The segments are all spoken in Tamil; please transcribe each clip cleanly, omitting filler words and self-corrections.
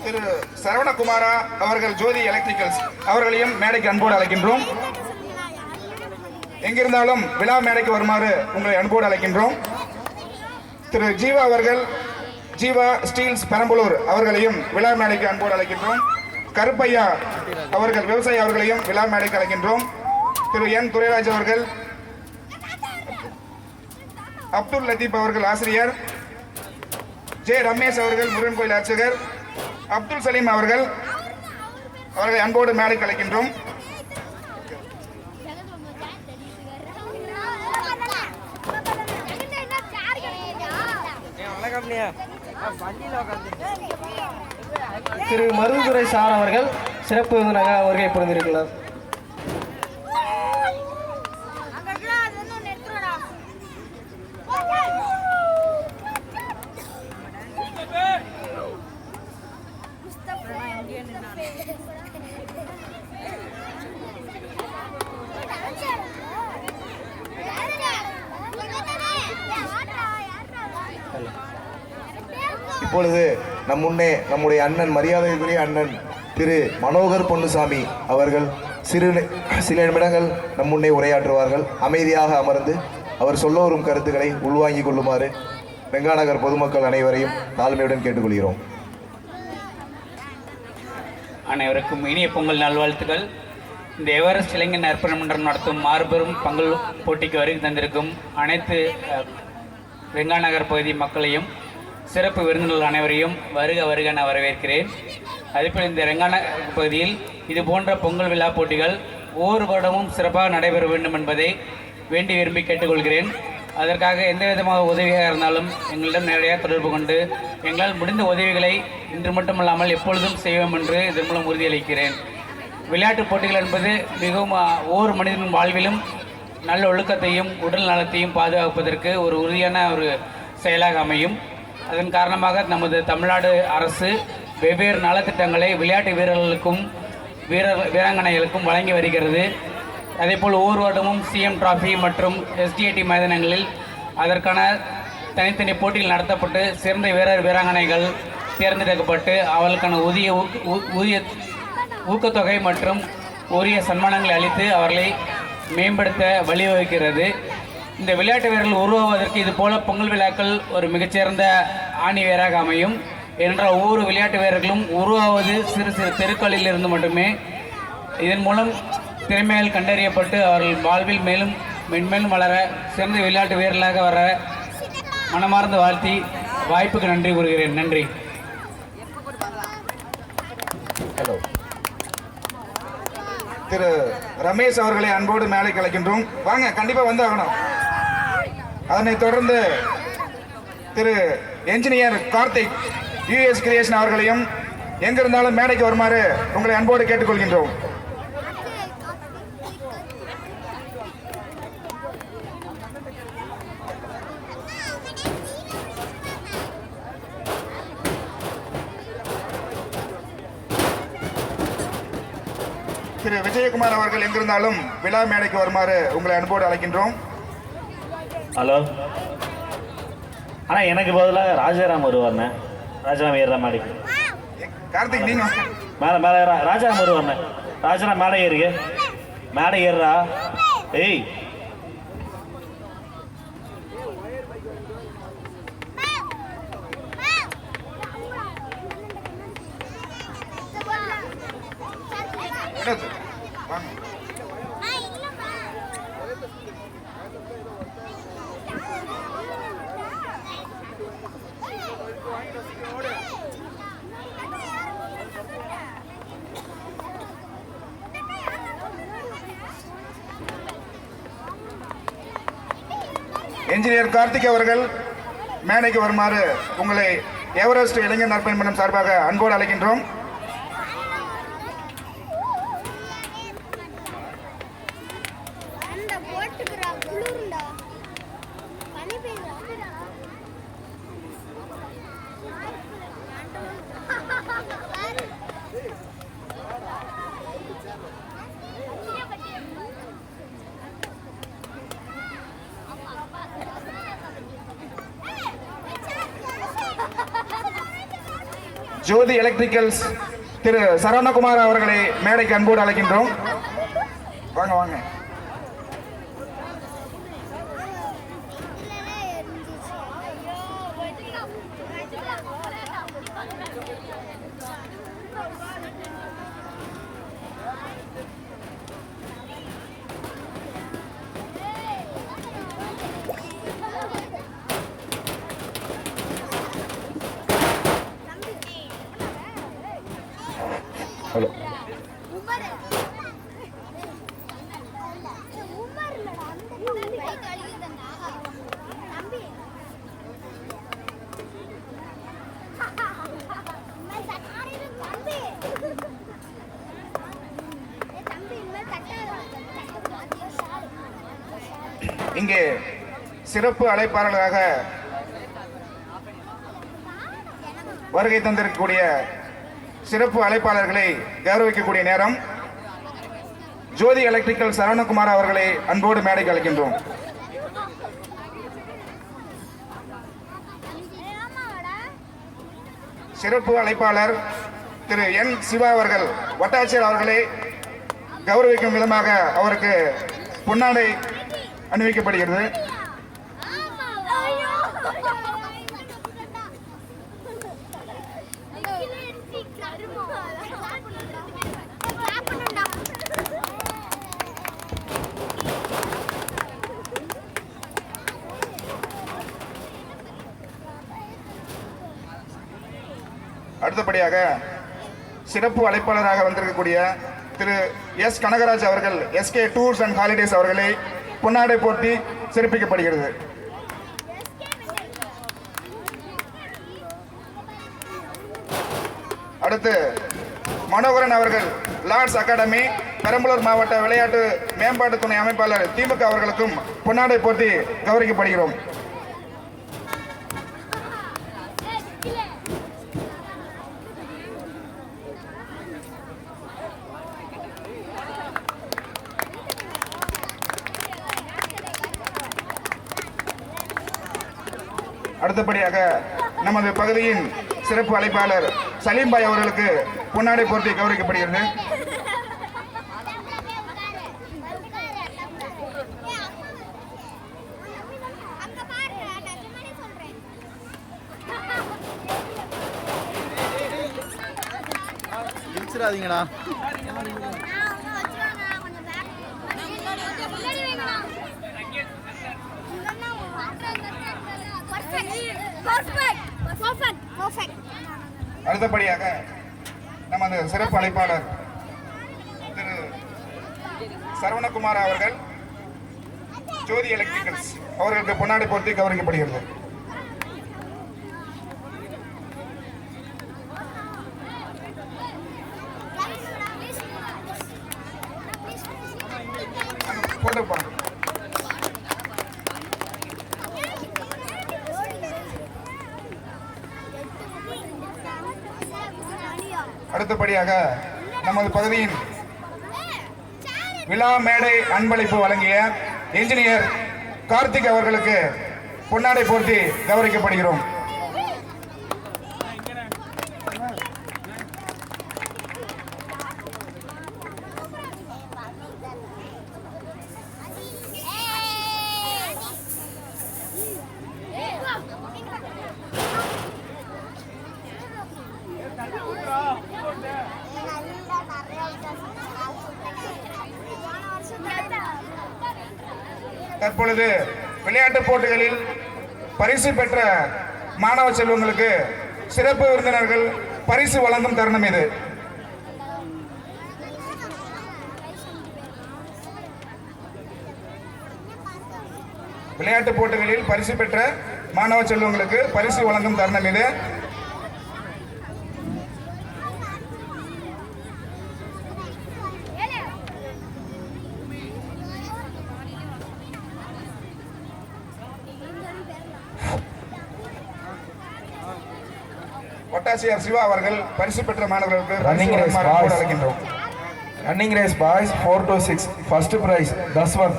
திரு சரவணகுமாரா அவர்கள் ஜோதி எலக்ட்ரிக்கல்ஸ் அவர்களையும் மேடைக்கு அன்போடு அழைக்கின்றோம். எங்கிருந்தாலும் விழா மேடைக்கு வருமாறு உங்களை அன்போடு அழைக்கின்றோம். திரு ஜீவா அவர்கள் ஜீவா ஸ்டீல்ஸ் பெரம்பலூர் அவர்களையும் விழா மேடைக்கு அன்போடு அழைக்கின்றோம். கருப்பையா அவர்கள் விவசாயி அவர்களையும் விழா மேடைக்கு அழைக்கின்றோம். திரு என் துரைராஜ் அவர்கள், அப்துல் லத்தீப் அவர்கள் ஆசிரியர், ஜே ரமேஷ் அவர்கள் முருகன் கோயில் அர்ச்சகர், அப்துல் சலீம் அவர்களை அன்போடு மேடைக்கு அழைக்கின்றோம். திரு மருதுரை சார் அவர்கள் சிறப்பு விருந்தினராக வருகை புரிந்திருக்கிறார். இப்பொழுது நம் முன்னே நம்முடைய அண்ணன், மரியாதைக்குரிய அண்ணன் திரு மனோகர் பொன்னுசாமி அவர்கள் சில நிமிடங்கள் நம் முன்னே உரையாற்றுவார்கள். அமைதியாக அமர்ந்து அவர் சொல்ல வரும் கருத்துக்களை உள்வாங்கிக் கொள்ளுமாறு வெங்காநகர் பொதுமக்கள் அனைவரையும் தாழ்மையுடன் கேட்டுக்கொள்கிறோம். அனைவருக்கும் இனிய பொங்கல் நல்வாழ்த்துக்கள். இந்த எவரெஸ்ட் இளைஞர் நற்பணி மன்றம் நடத்தும் மாபெரும் பொங்கல் போட்டிக்கு வருகை தந்திருக்கும் அனைத்து வெங்காநகர் பகுதி மக்களையும் சிறப்பு விருந்தினர்கள் அனைவரையும் வருக வருக என வரவேற்கிறேன். அதேபோல் இந்த வெங்காநகர் பகுதியில் இது போன்ற பொங்கல் விழா போட்டிகள் ஒவ்வொரு வருடமும் சிறப்பாக நடைபெற வேண்டும் என்பதை வேண்டி விரும்பி கேட்டுக்கொள்கிறேன். அதற்காக எந்த விதமாக உதவியாக இருந்தாலும் எங்களிடம் நேரடியாக தொடர்பு கொண்டு எங்களால் முடிந்த உதவிகளை இன்று மட்டுமல்லாமல் எப்பொழுதும் செய்வோம் என்று இதன் மூலம் உறுதியளிக்கிறேன். விளையாட்டுப் போட்டிகள் என்பது மிகவும் ஒவ்வொரு மனிதனின் வாழ்விலும் நல்ல ஒழுக்கத்தையும் உடல் நலத்தையும் பாதுகாப்பதற்கு ஒரு உறுதியான ஒரு செயலாக அமையும். அதன் காரணமாக நமது தமிழ்நாடு அரசு வெவ்வேறு நலத்திட்டங்களை விளையாட்டு வீரர்களுக்கும் வீராங்கனைகளுக்கும் வழங்கி வருகிறது. அதேபோல் ஒவ்வொரு வருடமும் சிஎம் டிராஃபி மற்றும் எஸ்டிஐடி மைதானங்களில் அதற்கான தனித்தனி போட்டிகள் நடத்தப்பட்டு சிறந்த வீராங்கனைகள் தேர்ந்தெடுக்கப்பட்டு அவர்களுக்கான ஊதிய ஊக்கத்தொகை மற்றும் உரிய சன்மானங்களை அளித்து அவர்களை மேம்படுத்த வழிவகுக்கிறது. இந்த விளையாட்டு வீரர்கள் உருவாவதற்கு இதுபோல பொங்கல் விழாக்கள் ஒரு மிகச்சிறந்த ஆணி வேராக அமையும். ஏனென்றால் ஒவ்வொரு விளையாட்டு வீரர்களும் உருவாவது சிறு சிறு தெருக்களில் இருந்து மட்டுமே. இதன் மூலம் திறமைகள் கண்டறியப்பட்டு அவர்கள் வாழ்வில் மேலும் மென்மேலும் வளர சிறந்த விளையாட்டு வீரர்களாக வர மனமார்ந்த வாழ்த்தி வாய்ப்புக்கு நன்றி கூறுகிறேன். நன்றி. திரு ரமேஷ் அவர்களை அன்போடு மேலே கலைக்கின்றோம். வாங்க, கண்டிப்பா வந்து ஆகணும். அதனைத் தொடர்ந்து திரு என்ஜினியர் கார்த்திக் யூஎஸ் கிரியேஷன் அவர்களையும் எங்கிருந்தாலும் மேடைக்கு வருமாறு உங்களை அன்போடு கேட்டுக்கொள்கின்றோம். திரு விஜயகுமார் அவர்கள் எங்கிருந்தாலும் விழா மேடைக்கு வருமாறு உங்களை அன்போடு அழைக்கின்றோம். ஹலோ அண்ணா, எனக்கு பதிலாக ராஜாராம் வருவார்ண்ணே. ராஜாராம் ஏறுற மாடிக்கு. கார்த்திக் நீங்க மேலே மேலே ராஜாராம் வருவார்ண்ணே. ராஜாராம் மேலே ஏறுங்க. மேலே ஏறுறா. ஏய் என்ஜினியர் கார்த்திக் அவர்கள் மேடைக்கு வருமாறு உங்களை எவரெஸ்ட் இளைஞர் நற்பணி மன்றம் சார்பாக அன்போடு அழைக்கின்றோம். ஜோதி எலக்ட்ரிக்கல்ஸ் திரு சரவணகுமார் அவர்களை மேடைக்கு அன்போடு அழைக்கின்றோம். வாங்க வாங்க. ஹலோ. இங்கே சிறப்பு அழைப்பாளர்களாக வருகை தந்திருக்கக்கூடிய சிறப்பு அழைப்பாளர்களை கௌரவிக்கக்கூடிய நேரம். ஜோதி எலக்ட்ரிக்கல் சரவணகுமார் அவர்களை அன்போடு மேடைக்கு அழைக்கின்றோம். சிறப்பு அழைப்பாளர் திரு என் சிவா அவர்கள் வட்டாட்சியர் அவர்களை கௌரவிக்கும் விதமாக அவருக்கு பொன்னாடை அணிவிக்கப்படுகிறது. அடுத்தபடியாக சிறப்பு அழைப்பாளராக வந்திருக்கக்கூடிய திரு எஸ் கனகராஜ் அவர்கள் எஸ்கே டூர்ஸ் அண்ட் ஹாலிடேஸ் அவர்களை பொன்னாடை போட்டி சிறப்பிக்கப்படுகிறது. அடுத்து மனோகரன் அவர்கள் லார்ட்ஸ் அகாடமி பெரம்பலூர் மாவட்ட விளையாட்டு மேம்பாட்டு துணை அமைப்பாளர் திமுக அவர்களுக்கும் பொன்னாடை போட்டி கௌரவிக்கப்படுகிறோம். அடுத்தபடியாக நமது பகுதியின் சிறப்பு அழைப்பாளர் சலீம் பாய் அவர்களுக்கு பொன்னாடை போட்டி கௌரவிக்கப்படுகிறது. இடிச்சிடாதீங்கடா. அடுத்தபடியாக நமது சிறப்பு அழைப்பாளர் திரு சரவணகுமார் அவர்கள் ஜோதி எலக்ட்ரிக்கல்ஸ் அவர்களுக்கு பொன்னாடை போட்டி கௌரவிக்கப்படுகிறது. போட்டு போறோம். அடுத்தபடியாக நமது பகுதியின் விழா மேடை அன்பளிப்பு வழங்கிய இன்ஜினியர் கார்த்திக் அவர்களுக்கு பொன்னாடை போட்டி கௌரவிக்கப்படுகிறோம். தற்பொழுது விளையாட்டுப் போட்டிகளில் பரிசு பெற்ற மாணவ செல்வங்களுக்கு சிறப்பு விருந்தினர்கள் பரிசு வழங்கும் தருணம் இது. விளையாட்டுப் போட்டிகளில் பரிசு பெற்ற மாணவ செல்வங்களுக்கு பரிசு வழங்கும் தருணம் இது. வட்டாட்சியர் சிவா அவர்கள் பரிசு பெற்ற மாணவர்களுக்கு Running race, boys. அழைக்கின்றோம். Running race boys 4 to 6. First prize Daswant.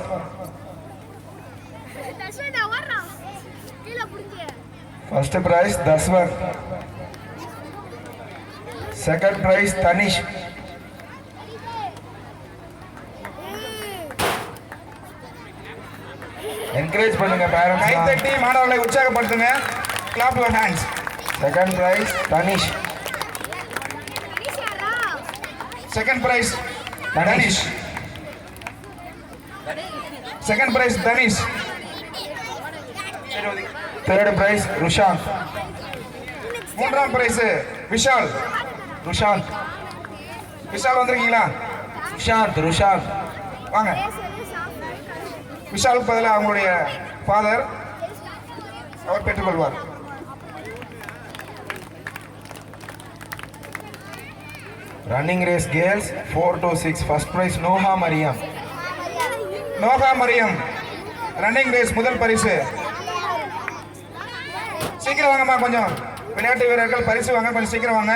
First prize Daswant. Second prize Tanish. Encourage பண்ணுங்க பேரண்ட்ஸ். கை தட்டி மாணவர்களை உற்சாகப்படுத்துங்க. Clap your hands. Second prize Tanish. Second prize Tanish. Second prize Tanish. Third prize Rushanth. மூன்றாம் பிரைஸ் விஷால். ருஷாந்த் விஷால் வந்திருக்கீங்களா? ருஷாந்த் வாங்க. விஷாலுக்கு பதிலாக அவங்களுடைய ஃபாதர் அவர் பெற்றுக்கொள்வார். Running race girls 4 to 6 first prize Noha Mariam. Running race முதல் பரிசு. சீக்கிரம் வாங்கம்மா, கொஞ்சம் விளையாட்டு வீரர்கள் பரிசு வாங்க, கொஞ்சம் சீக்கிரம் வாங்க.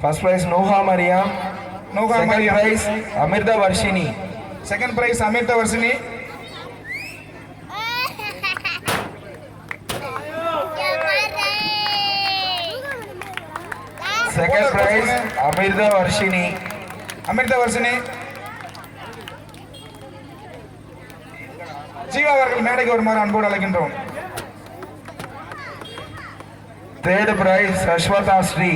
First prize Noha Mariam. Prize Amirtha Varshini. Second prize Amirtha Varshini. Second prize Amirtha Varshini. Jeeva அவர்கள் மேடைக்கு வருமாறு அன்போடு அழைக்கின்றோம். Third prize Saswatha Sri.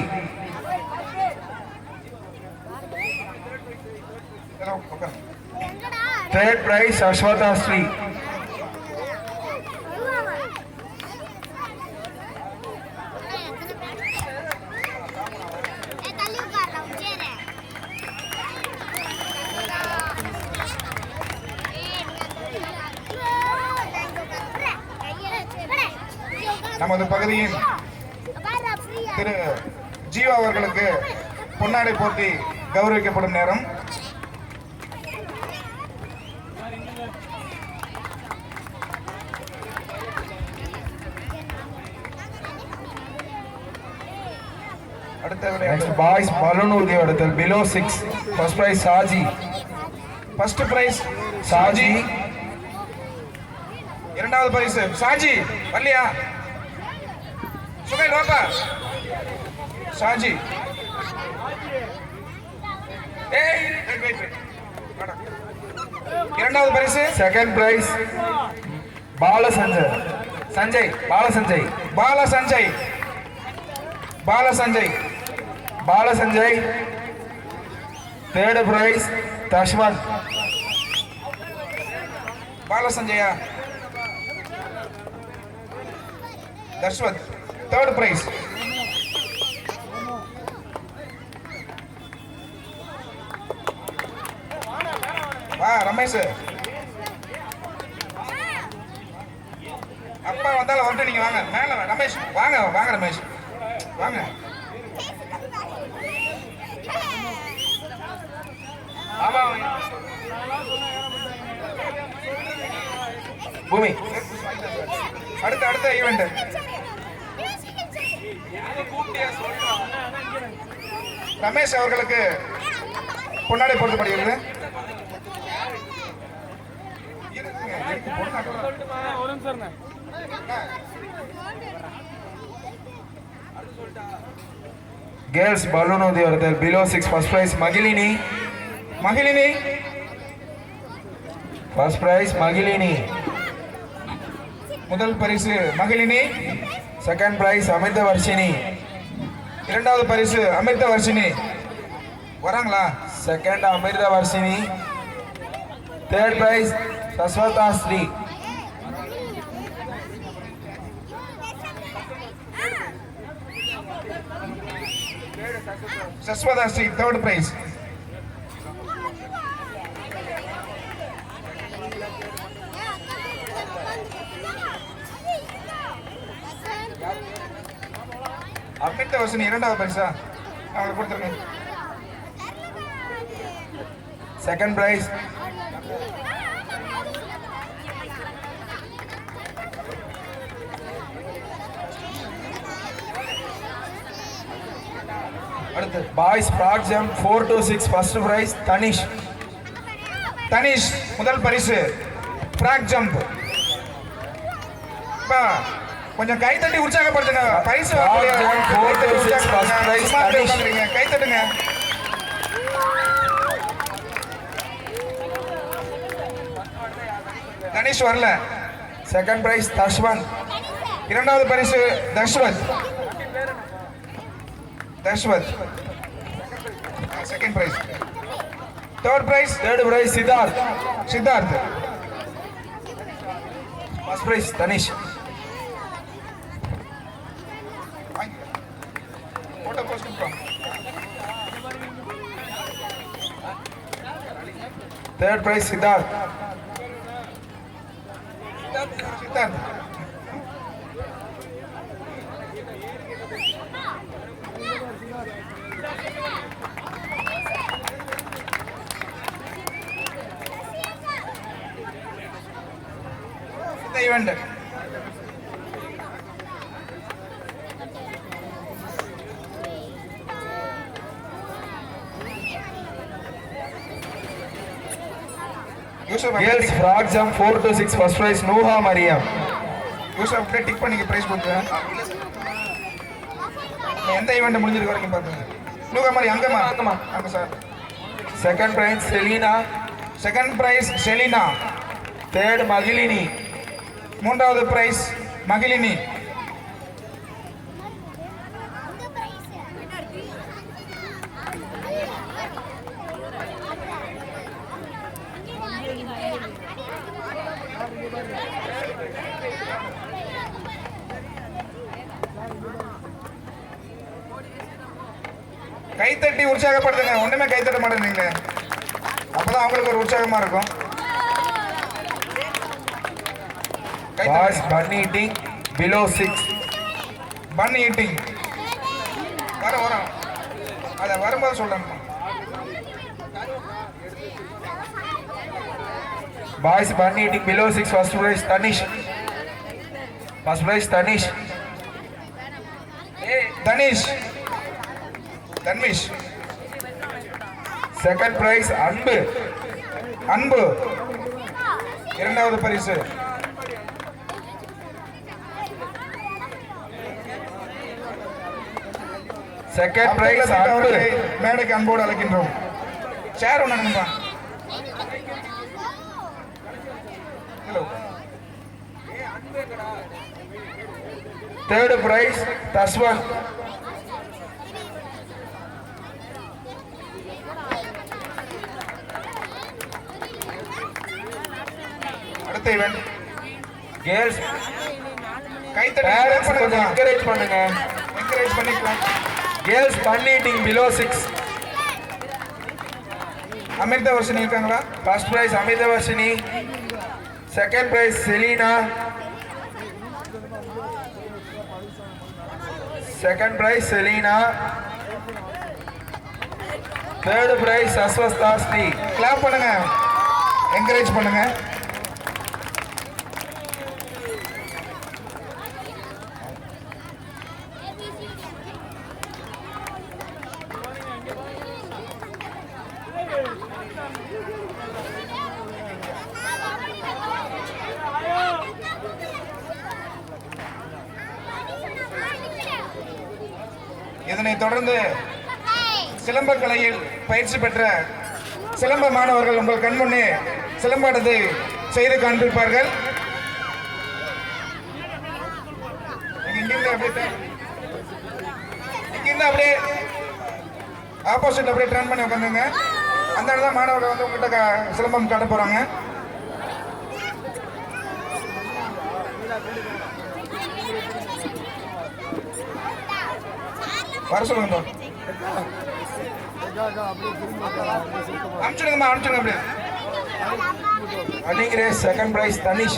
Third prize Aswatha Sri. நமது பகுதியின் திரு ஜீவா அவர்களுக்கு பொன்னாடை போட்டி கௌரவிக்கப்படும் நேரம். அடுத்த பாய்ஸ் பலூன் ஊதி அடுத்தல் below 6 first prize Saji. First prize Saji. இரண்டாவது பரிசு சாஜி வரலையா? சுகைல் வாப்பா. சாஜி. இரண்டாவது பரிசு second prize Balasanjay. Third prize Dashwanth. பாலசஞ்சயா தஷ்வந்த். Third prize. வா ரமேஷ். அப்பா வந்தாலும் வந்துட்டு நீங்க வாங்க மேல. ரமேஷ் வாங்க ரமேஷ் வாங்க. ஆமா பூமி. அடுத்த ஈவெண்ட் ரமேஷ் அவர்களுக்கு பொன்னாடை போர்த்தப்படுகிறது. கேர்ள்ஸ் பலூன் ஊதி வருதல் below 6 first price Magizhini. First prize Magizhini. முதல் பரிசு மகிழினி. Second prize Amirtha Varshini. இரண்டாவது பரிசு அமிர்த வர்ஷினி வராங்களா? Second Amirtha Varshini. Third prize Saswatha Sri. Third prize. Amirtha Varshini இரண்டாவது பரிசா அவங்களுக்கு கொடுத்துருங்க. செகண்ட் பிரைஸ் அடுத்து boys frog jump 4 to 6 first prize Tanish முதல் பரிசு ஃப்ராக் ஜம்ப். கொஞ்சம் கை தட்டி உற்சாகப்படுத்துங்க. பரிசு வாங்கலையா? Four to six first prize, சும்மா அப்படியே Tanish. உட்கார்ந்துருக்கீங்க. கை தட்டுங்க. தனிஷ் வரல. Second prize Dashwanth. இரண்டாவது பரிசு Dashwanth. Second prize. Third prize Siddharth. Siddharth. First prize Tanish. Photo post பண்ணுறோம். Third prize Siddharth. சித்தார்த். இந்த event Yusuf girls frog jump 4 to 6 first prize Nuha Mariam. Yusuf அப்படியே டிக் பண்ணி பிரைஸ் கொடுக்குறேன். எந்த ஈவெண்ட் முடிஞ்சிருக்க வரைக்கும் பார்த்துங்க. நூகா மாதிரி அங்கம்மா அங்கே sir. Second prize Selena. Second prize Selina. Third Magizhini. மூன்றாவது பிரைஸ் மகிழினி. கைத்தட்டி உற்சாகப்படுத்துங்க. ஒண்ணுமே கைத்தட்ட மாட்டேங்கிறீங்களே. அப்பதான் அவங்களுக்கு ஒரு உற்சாகமா இருக்கும். Boys bun eating below 6. Bun eating வரும் அதை வரும்போது சொல்லணும். Boys bun eating below 6 first prize Tanish. First prize Tanish. Tanish. Tanvish. Second prize Anbu. Anbu. இரண்டாவது பரிசு செகண்ட் பிரைஸ் அன்பு. மேடைக்கு அன்போடு அழைக்கின்றோம். சேர் ஒன்று அனுப்பா. ஹலோ. Third prize Dashwanth. அடுத்த ஈவெண்ட் கேர்ள்ஸ் கைத்தட்டி பேரண்ட்ஸ் கொஞ்சம் என்கரேஜ் பண்ணுங்க. என்கரேஜ் பண்ணிக்கலாம். Girls bun eating below 6. Amirtha Varshini இருக்காங்களா? First prize Amirthavarshini. Second prize Selena. Second prize Selina. Third prize அஸ்வஸ்தாஸ்தி. கிளாப் பண்ணுங்க. என்கரேஜ் பண்ணுங்க. இதனைத் தொடர்ந்து சிலம்ப கலையில் பயிற்சி பெற்ற சிலம்ப மாணவர்கள் உங்கள் கண்முன்னே சிலம்பாட்டத்தை செய்து காண்பிப்பார்கள். இங்கிருந்து அப்படியே ஆப்போசிட் அப்படியே டர்ன் பண்ணி உட்காந்துங்க. அந்த இடத்துல மாணவர்கள் வந்து உங்ககிட்ட சிலம்பம் காட்ட போறாங்க. வர சொல்லுங்க. அனுப்பிச்சுடுங்கம்மா, அனுப்பிச்சுடுங்க அப்படியே. Running race second prize Tanish.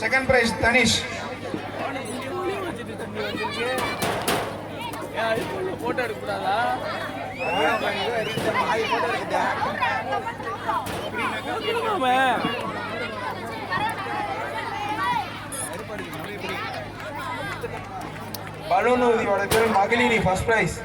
Second prize Tanish. Photo எடுக்கூடாதா? பலூன் ஊதியோட பேர் மகளினி ஃபர்ஸ்ட் பிரைஸ்.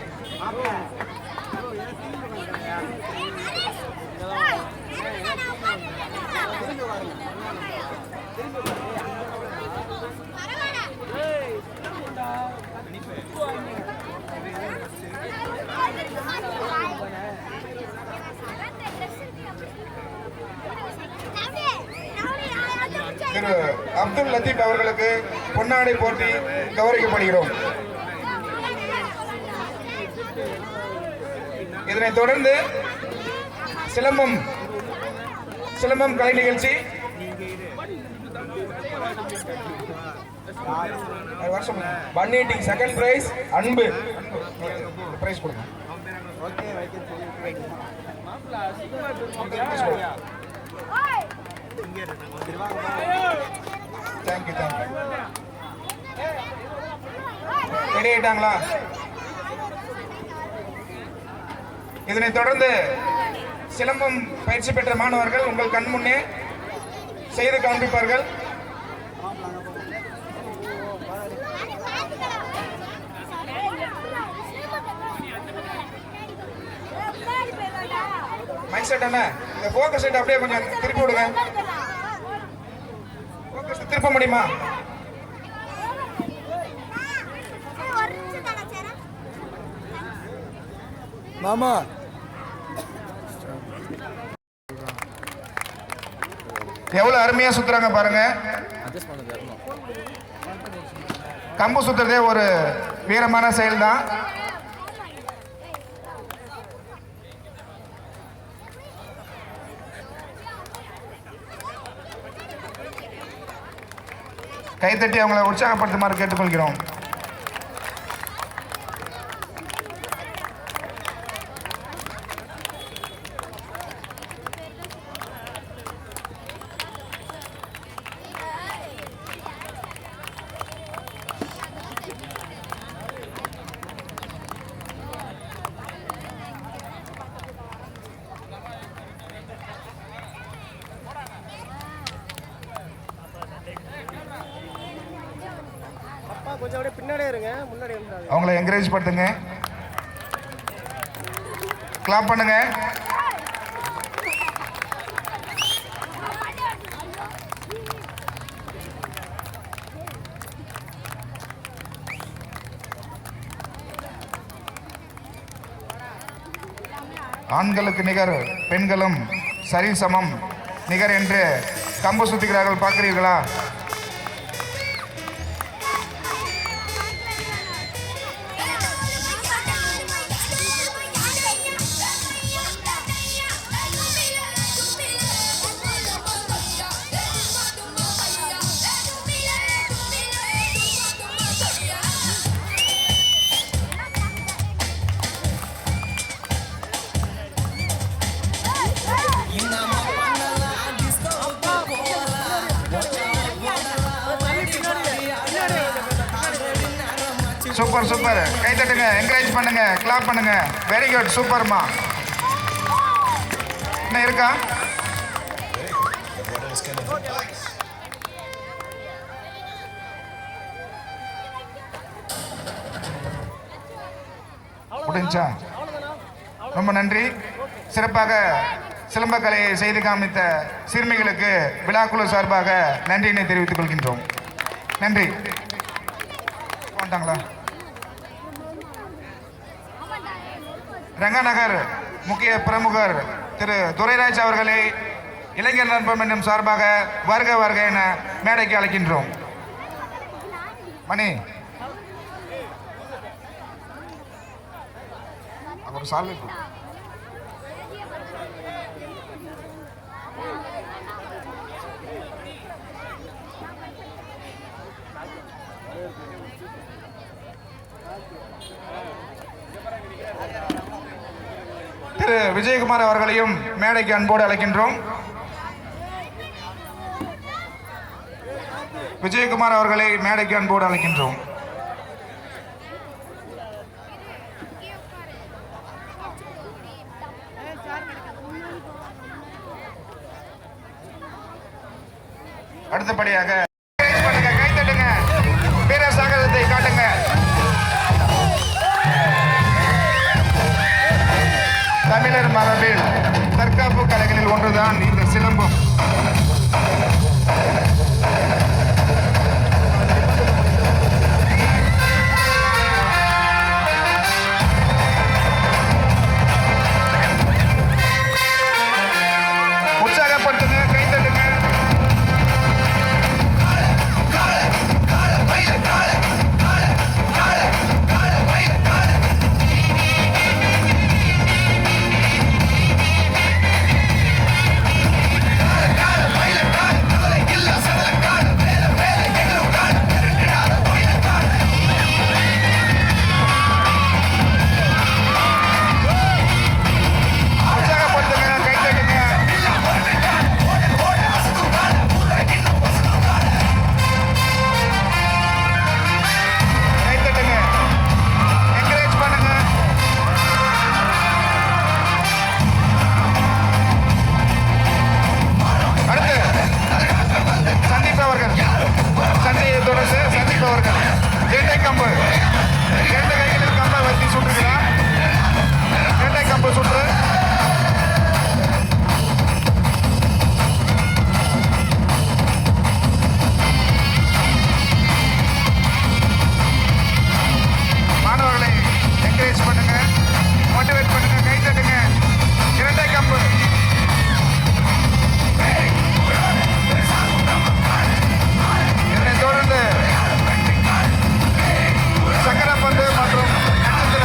திரு அப்துல் லத்தீப் அவர்களுக்கு பொன்னாடை போட்டி கௌரவிக்கப்படுகிறோம். இதனைத் தொடர்ந்து சிலம்பம் கலை நிகழ்ச்சி bun eating second prize Anbu prize கொடுங்க. தேங்க்யூ ரெடி ஆயிட்டாங்களா? இதனைத் தொடர்ந்து சிலம்பம் பயிற்சி பெற்ற மாணவர்கள் உங்கள் கண் முன்னே செய்து காண்பிப்பார்கள். மைக் செட் என்ன இந்த போக்கஸ் செட் அப்படியே கொஞ்சம் திருப்பி விடுங்க. போக்கஸ் திருப்ப முடியுமா? மாமா எவ்வளவு அருமையா சுத்துறாங்க பாருங்க. கம்பு சுத்துறதே ஒரு வீரமான செயல் தான். கைத்தட்டி அவங்களை உற்சாகப்படுத்துமாறு கேட்டுக்கொள்கிறோம். கொஞ்சம் அப்படியே பின்னாடியே இருங்க, முன்னாடி இருந்தாங்க. அவங்கள என்கரேஜ் பண்ணுங்க, கிளாப் பண்ணுங்க. ஆண்களுக்கு நிகர் பெண்களும் சரி சமம் நிகர் என்று கம்பு சுத்துகிறார்கள், பார்க்கிறீர்களா? சூப்பர் சூப்பர், கை தட்டுங்க, என்கரேஜ் பண்ணுங்க, கிளாப் பண்ணுங்க. வெரி குட், சூப்பர்மா. என்ன இருக்கா? முடிஞ்சா? ரொம்ப நன்றி. சிறப்பாக சிலம்பக்கலையை செய்து காமித்த சிறுமிகளுக்கு விழாக்குழு சார்பாக நன்றியினை தெரிவித்துக் கொள்கின்றோம். நன்றி. வந்துட்டாங்களா? ரங்கநகர் முக்கிய பிரமுகர் திரு துரைராஜ் அவர்களை இளைஞர் நண்பம் என்னும் சார்பாக வருக வருக என மேடைக்கு அழைக்கின்றோம். மணி அவர் சால்வை திரு விஜயகுமார் அவர்களையும் மேடைக்கு அன்போடு அழைக்கின்றோம். விஜயகுமார் அவர்களை மேடைக்கு அன்போடு அழைக்கின்றோம். அடுத்தபடியாக கை தட்டுங்க, வீர சாகசத்தை காட்டுங்க. தமிழர் மரபில் தற்காப்பு கலைகளில் ஒன்றுதான் இந்த சிலம்பம். உற்சாகப்படுத்துங்க, கை தட்டுங்க. இரட்டை கம்பு, இரண்டு கைகளில் கம்பை வைத்து சுற்றுகிறார். இரட்டை கம்பு சுற்று. மாணவர்களை என்கரேஜ் பண்ணுங்க, மோட்டிவேட் பண்ணுங்க, கை தட்டுங்க. இரட்டை கம்பு. இதனைத் தொடர்ந்து சக்கரப்பந்து மற்றும் நட்சத்திர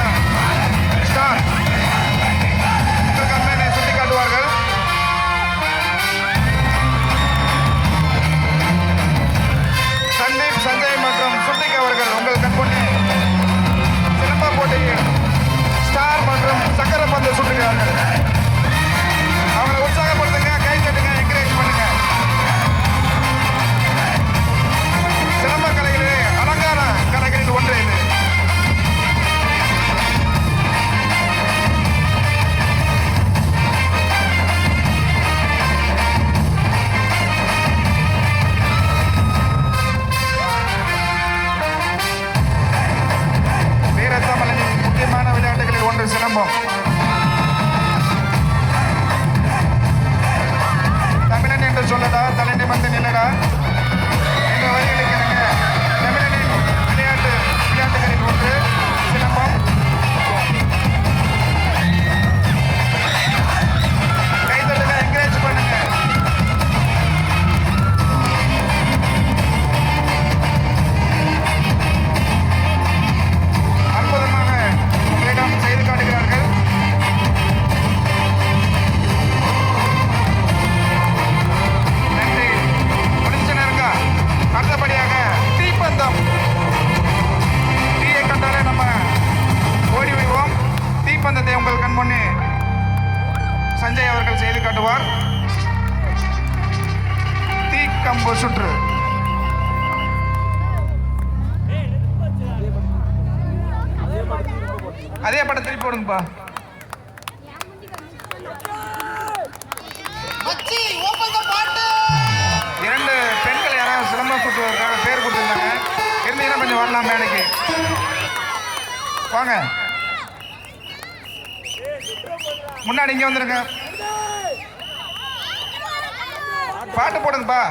ஸ்டார் கம்பெனியை சுட்டி காட்டுவார்கள். சந்தீப், சஞ்சய் மற்றும் சுட்டிக் அவர்கள் உங்கள் கண்முன்னே சிலம்ப போட்டியில் ஸ்டார் மற்றும் சக்கரப்பந்து சுட்டுகிறார்கள். அவங்களை உற்சாகப்படுத்துங்க, கை தட்டுங்க, என்கரேஜ் பண்ணுங்க. சிலம்ப கலைகளிலே அலங்கார கலைகளில் ஒன்று இது. வீரத்தமிழனின் முக்கியமான விளையாட்டுகளில் ஒன்று சிலம்பம். தமிழன் என்று சொல்லடா, தலை நிமிர்ந்து நில்லடா என்ற வரிகளுக்கு இணங்க தமிழனின் விளையாட்டுகளில் ஒன்று சிலம்பம். கைதட்டுங்க, என்கரேஜ் பண்ணுங்க. அற்புதமாக உங்களிடம் செய்து காட்டுகிறார்கள். நன்றி. முடிஞ்ச நேரங்க. அடுத்தபடியாக தீப்பந்தம். தீயை கண்டாலே நம்ம ஓடி விடுவோம். தீப்பந்தத்தை உங்கள் கண் முன்னே சஞ்சய் அவர்கள் செய்து காட்டுவார். தீக்கம்பு சுற்று. அதே படம் திருப்பி போடுங்கப்பா. இரண்டு பெண்கள் யாராவது சிலம்பம் சுற்றுவதற்காக பேர் கொடுத்துருந்தாங்க. இருந்தீங்கன்னா கொஞ்சம் வரலாம் மேடைக்கு வாங்க. முன்னாடி இங்கே வந்துருங்க. பாட்டு போடுங்கப்பா.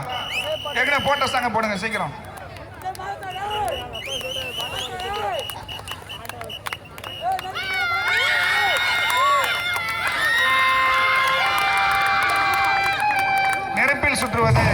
ஏற்கனவே போட்ட சாங்க போடுங்க சீக்கிரம். நெருப்பில் சுற்றுவது